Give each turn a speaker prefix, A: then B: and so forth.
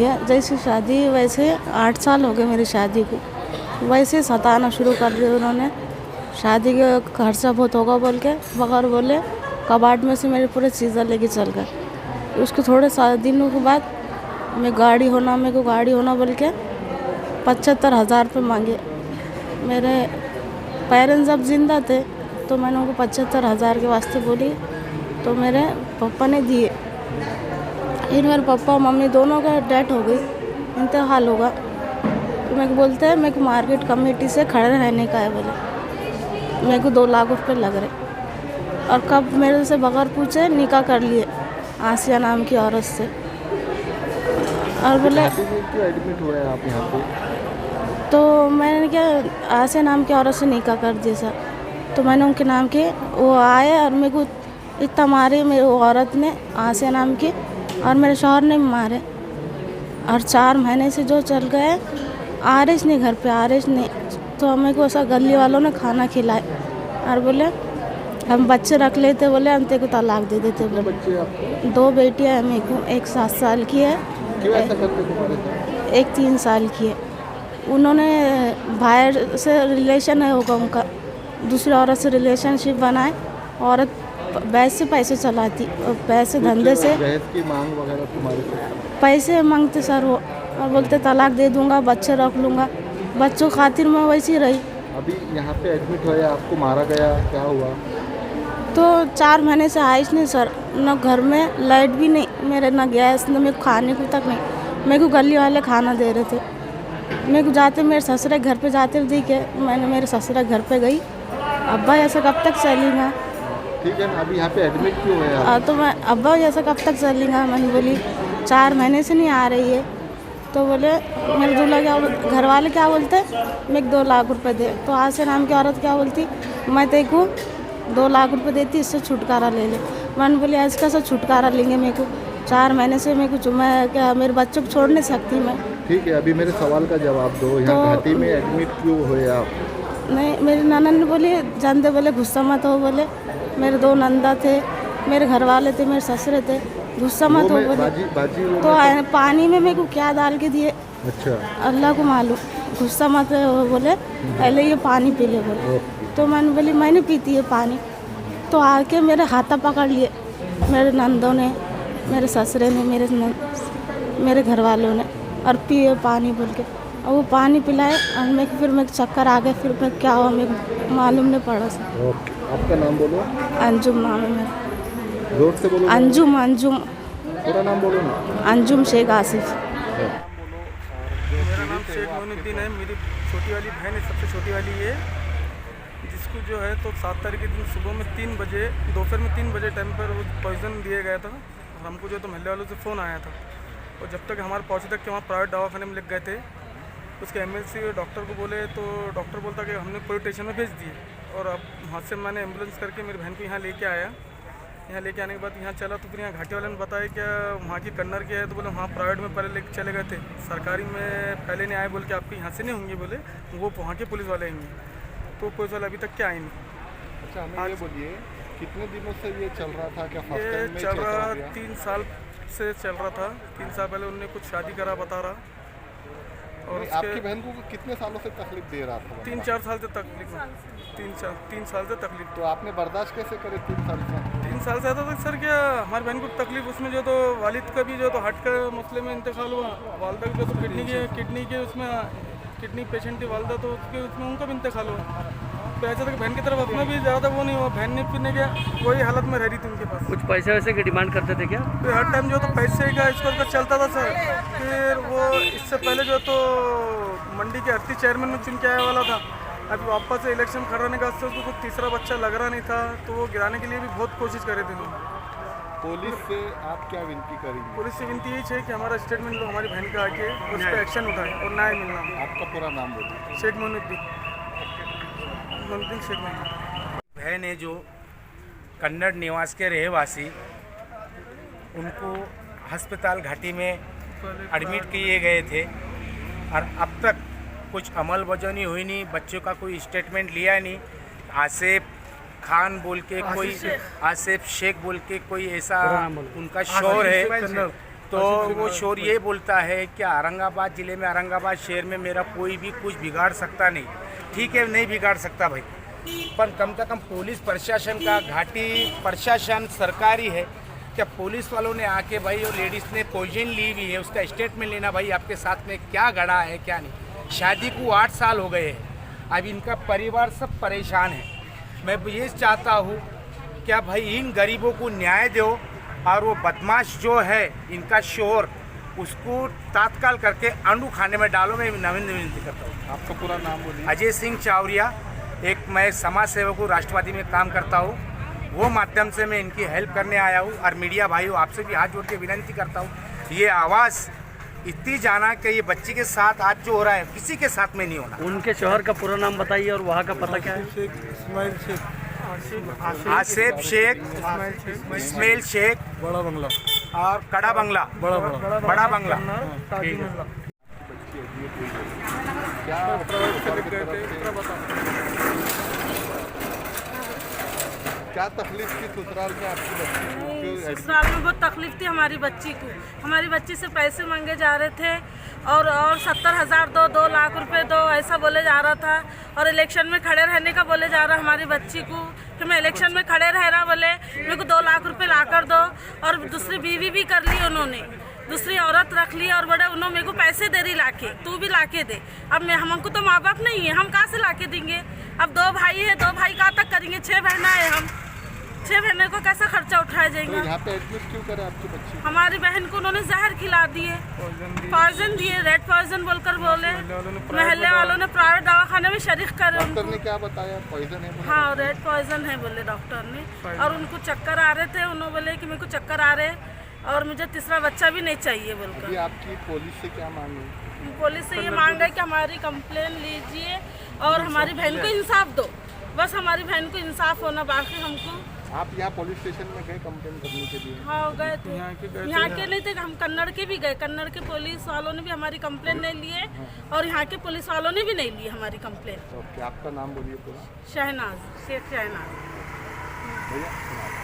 A: भैया जैसी शादी वैसे 8 साल हो गए मेरी शादी को, वैसे सताना शुरू कर दिया उन्होंने। शादी का खर्चा बहुत होगा बोल के बगैर बोले कबाड़ में से मेरे पूरे चीज़ें लेके चल गए। उसके थोड़े दिनों के बाद मेरे को गाड़ी होना बोल के 75,000 रुपये मांगे। मेरे पेरेंट्स जब जिंदा थे तो मैंने उनको 75,000 के वास्ते बोली तो मेरे पापा ने दिए। फिर मेरे पापा मम्मी दोनों का डेथ हो गई, इंतकाल होगा। तो मेरे को बोलते हैं मेरे को मार्केट कमेटी से खड़े रहने का है बोले। मेरे को 2 लाख रुपये लग रहे और कब मेरे से बगैर पूछे निकाह कर लिए आसिया नाम की औरत से। और बोले
B: एडमिट हुए हैं आप यहाँ पे?
A: तो मैंने क्या आसिया नाम की औरत से निकाह कर दिया सर। तो मैंने उनके नाम के वो आए और मेरे को इतना मारे मेरी औरत ने आसिया नाम की, और मेरे शौहर ने भी मारे। और 4 महीने से जो चल गए आरिश नहीं घर पे, आरिश नहीं। तो हमें को ऐसा गली वालों ने खाना खिलाए और बोले हम बच्चे रख लेते, बोले हम तेरे को तलाक दे देते। बोले
B: बच्चे आपको?
A: 2 बेटियाँ हैं मेरे को, एक 7 साल की है,
B: क्यों ऐसा करते थे?
A: एक 3 साल की है। उन्होंने बाहर से रिलेशन है होगा उनका, दूसरी औरत से रिलेशनशिप बनाए। औरत बैस से पैसे चलाती और पैसे धंधे से
B: दहेज की मांग वगैरह तुम्हारे से?
A: पैसे मांगते सर वो, और बोलते तलाक दे दूंगा, बच्चे रख लूँगा। बच्चों खातिर मैं वैसी रही।
B: अभी यहाँ पे एडमिट हुआ, आपको मारा गया, क्या हुआ?
A: तो 4 महीने से आइश नहीं सर, न घर में लाइट भी नहीं मेरे, न गैस, न मेरे को खाने को तक नहीं। मेरे को गली वाले खाना दे रहे थे। मेरे को जाते मेरे ससुरे घर पे जाते हुए देखे, मैंने मेरे ससुरे घर पे गई। अब्बा ऐसा कब तक चलेगा?
B: ठीक है ना, अभी यहाँ पे एडमिट क्यों है आप?
A: तो मैं अब्बा ऐसा कब तक चलेगा? मैंने बोली 4 महीने से नहीं आ रही है। तो बोले मेरे दूल्हा क्या, घर वाले क्या बोलते मेरे 2 लाख रुपए दे। तो आसिया नाम की औरत क्या बोलती, मैं तेरे को 2 लाख रुपए देती, इससे छुटकारा ले ले। मैंने बोली ऐसे कैसा छुटकारा लेंगे? मेरे को 4 महीने से मेरे को मैं क्या मेरे बच्चों को छोड़ नहीं सकती मैं।
B: ठीक है, अभी मेरे सवाल का जवाब दो। यहाँ घाटी में एडमिट क्यों हुए आप?
A: नहीं, मेरी ननद ने बोली जानते, बोले गुस्सा मत हो, बोले मेरे 2 नंदा थे, मेरे घर वाले थे, मेरे ससुरे थे, गुस्सा मत हो बोले। तो पानी में मेरे को क्या डाल के दिए,
B: अच्छा,
A: अल्लाह को मालूम। गुस्सा मत हो बोले, पहले ये पानी पी ले बोले। तो मैंने बोली मैं नहीं पीती है पानी। तो आके मेरे हाथा पकड़ लिए मेरे नंदों ने, मेरे ससुरे ने, मेरे घर वालों ने, और पिए पानी बोल के। और वो पानी पिलाए और फिर मैं चक्कर आ गए। फिर मैं क्या हुआ मेरे को मालूम नहीं पड़ा सर।
B: ओके, आपका नाम बोलो।
A: अंजुम नाम है मेरा।
B: जोर से बोलो।
A: अंजुम
B: पूरा नाम बोलो ना।
A: अंजुम शेख आसिफ।
C: मेरा नाम शेख मोइनुद्दीन है। मेरी छोटी वाली बहन है, सबसे छोटी वाली ये, जिसको जो है तो 7 तारीख के दिन सुबह में 3 बजे, दोपहर में 3 बजे टाइम पर वो पॉइजन दिया गया था। हमको जो तो महल्ले वालों से फ़ोन आया था, और जब तक हमारे पहुँचे तक कि वहाँ प्राइवेट दवाखाने में लिख गए थे। उसके एमएलसी डॉक्टर को बोले तो डॉक्टर बोलता कि हमने पुलिस स्टेशन में भेज दिए। और अब वहाँ से मैंने एम्बुलेंस करके मेरी बहन को यहाँ लेके आया। यहाँ लेके आने के बाद यहाँ चला तो फिर यहाँ घाटी वाले ने बताया क्या वहाँ की कन्नर क्या है। तो बोले वहाँ प्राइवेट में पहले लेके चले गए थे, सरकारी में पहले नहीं आए, बोल के आपके यहाँ से नहीं होंगे, बोले वो वहाँ के पुलिस वाले आएंगे। तो पुलिस वाले अभी तक क्या आए नहीं।
B: अच्छा, हमें ये बोलिए कितने दिनों से ये चल रहा था? क्या
C: ये चल रहा 3 साल से चल रहा था। 3 साल पहले उन्होंने कुछ शादी करा बता रहा। और
B: आपकी बहन को कितने सालों से तकलीफ दे रहा था?
C: 3-4 साल से तकलीफ, 3 साल से तकलीफ।
B: तो आपने बर्दाश्त कैसे करे 3 साल से?
C: 3 साल से आता था सर। क्या हमारी बहन को तकलीफ, उसमें जो तो वालिद का भी जो तो हार्ट का मसले में इंतकाल हुआ, वालदा का जो तो किडनी के उसमें किडनी पेशेंट थी वालदा, तो उसमें उनका भी इंतकाल हुआ। तो ऐसा था कि बहन की तरफ अपना भी ज़्यादा वो नहीं हुआ, बहन ने फिर नहीं गया, वही हालत में रह रही थी उनके पास।
D: कुछ पैसे वैसे की डिमांड करते थे क्या?
C: फिर हर टाइम जो तो पैसे का इसको चलता था सर। फिर वो इससे पहले जो तो मंडी के 38 चेयरमैन में चुन के आया वाला था। अभी वापस से इलेक्शन कराने का उसको कुछ तीसरा बच्चा लग रहा नहीं था, तो वो गिराने के लिए भी बहुत कोशिश करे थे।
B: पुलिस से आप क्या विनती करेंगे?
C: पुलिस से विनती यही है कि हमारा स्टेटमेंट लो, हमारी बहन का आके उस पर एक्शन उठाए और न्याय मिलना।
B: आपका पूरा नाम बोलिए।
C: शेख मोइनुद्दीन शेख मोइनुद्दीन।
E: बहन है जो कन्नड़ निवास के रहवासी, उनको अस्पताल घाटी में एडमिट किए गए थे और अब तक कुछ अमल बजानी हुई नहीं। बच्चों का कोई स्टेटमेंट लिया नहीं। आसिफ खान बोल के कोई, आसिफ शेख बोल के कोई ऐसा उनका शोर है, तो वो शोर ये बोलता है कि औरंगाबाद ज़िले में, औरंगाबाद शहर में मेरा कोई भी कुछ बिगाड़ सकता नहीं। ठीक है, नहीं बिगाड़ सकता भाई, पर कम से कम पुलिस प्रशासन का, घाटी प्रशासन सरकारी है, क्या पुलिस वालों ने आके भाई, और लेडीज़ ने पॉइजन ली हुई है, उसका स्टेटमेंट लेना भाई, आपके साथ में क्या गड़ा है क्या नहीं। शादी को 8 साल हो गए हैं, अब इनका परिवार सब परेशान है। मैं ये चाहता हूँ क्या भाई इन गरीबों को न्याय दो, और वो बदमाश जो है इनका शोर, उसको तात्काल करके अंडू खाने में डालो। मैं विनती करता हूँ।
B: आपका पूरा नाम बोलिए।
E: अजय सिंह चावरिया, एक मैं समाज सेवक हूँ, राष्ट्रवादी में काम करता हूँ, वो माध्यम से मैं इनकी हेल्प करने आया हूँ। और मीडिया भाइयों, आपसे भी हाथ जोड़ के विनती करता हूँ, ये आवाज़ इतनी जाना कि ये बच्ची के साथ आज जो हो रहा है किसी के साथ में नहीं होना।
D: उनके शोहर का पूरा नाम बताइए और वहाँ का पता क्या है?
E: आसिफ शेख, इस्माइल शेख,
C: बड़ा बंगला
E: और कड़ा बंगला, बड़ा बंगला। ठीक है।
B: क्या तकलीफ थी ससुराल में आपकी बच्ची को?
F: ससुराल में बहुत तकलीफ थी हमारी बच्ची को। हमारी बच्ची से पैसे मांगे जा रहे थे और 70,000 दो, 2 लाख रुपए दो, ऐसा बोले जा रहा था। और इलेक्शन में खड़े रहने का बोले जा रहा हमारी बच्ची को कि मैं इलेक्शन में खड़े रह रहा, बोले मेरे को 2 लाख रुपए ला कर दो। और दूसरी बीवी भी कर ली उन्होंने, दूसरी औरत रख ली, और बड़े उन्होंने मेरे को पैसे दे रही लाके, तू भी लाके दे। अब मैं, हमको तो माँ बाप नहीं है, हम कहाँ से लाके देंगे? अब 2 भाई है, 2 भाई कहाँ तक करेंगे? 6 बहना है, हम 6 बहनों को कैसा खर्चा उठाया
B: तो
F: जाएगा?
B: यहाँ पे एडमिट क्यों करें आपकी बच्ची?
F: हमारी बहन को उन्होंने जहर खिला दिए, पॉइजन दिए, रेड पॉइजन बोलकर बोले। महल्ले वालों ने प्राइवेट दवाखाने में शरीक कर,
B: डॉक्टर ने क्या बताया? पॉइजन है बोला?
F: हाँ रेड पॉइजन है बोले डॉक्टर ने। और उनको चक्कर आ रहे थे, उन्होंने बोले कि मेरे को चक्कर आ रहे और मुझे तीसरा बच्चा भी नहीं चाहिए
B: अभी
F: बोलकर।
B: आपकी पुलिस से क्या मांग है?
F: पुलिस से ये मांग है कि हमारी कंप्लेन लीजिए और हमारी बहन को इंसाफ दो। बस हमारी बहन को इंसाफ होना, बाकी हमको।
B: आप यहाँ पुलिस स्टेशन में गए कंप्लेन करने के लिए?
F: हाँ गए थे, यहाँ के नहीं थे, हम कन्नड़ के भी गए। कन्नड़ के पुलिस वालों ने भी हमारी कंप्लेन नहीं लिए और यहाँ के पुलिस वालों ने भी नहीं ली हमारी कंप्लेन।
B: ओके, आपका नाम बोलिए पूरा।
F: शहनाज, शेख शहनाज।
B: भैया